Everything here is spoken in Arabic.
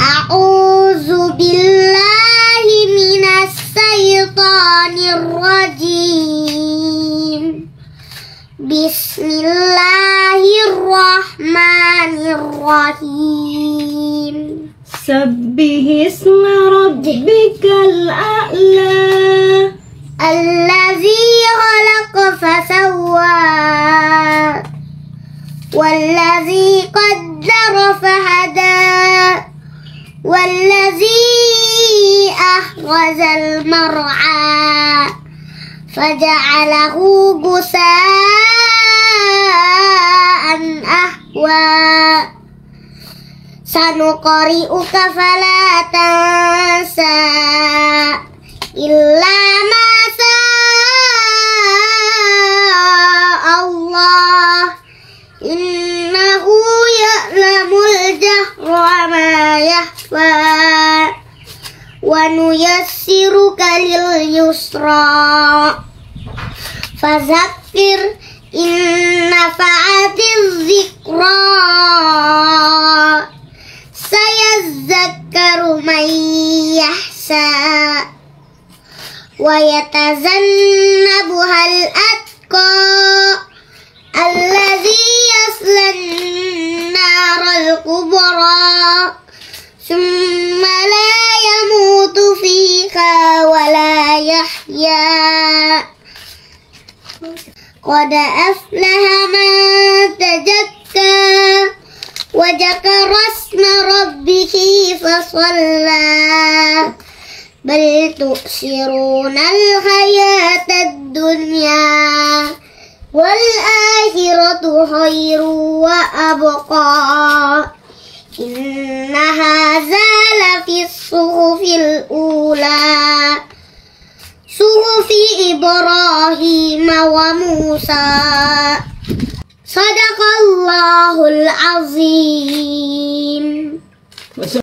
أعوذ بالله من الشيطان الرجيم. بسم الله الرحمن الرحيم. سبح اسم ربك الأعلى الذي خلق فسوى والذي قدر فهدى والذي أخرج المرعى فجعله غثاء أحوى. سنقرئك فلا تنسى إلا ما شاء الله إنه يعلم الجهر وما يخفى. ونيسرك لليسرى فذكر إن نفعت الذكرى سيذكر من يخشى ويتجنبها الأتقى الذي يصلى النار الكبرى ثم لا يموت فيها ولا يحيا. قد أفلح من تزكى وذكر اسم ربه فصلى بل تؤثرون الحياة الدنيا والآخرة خير وأبقى. إن هذا لفي الصحف الأولى صحف إبراهيم وموسى. صدق الله العظيم.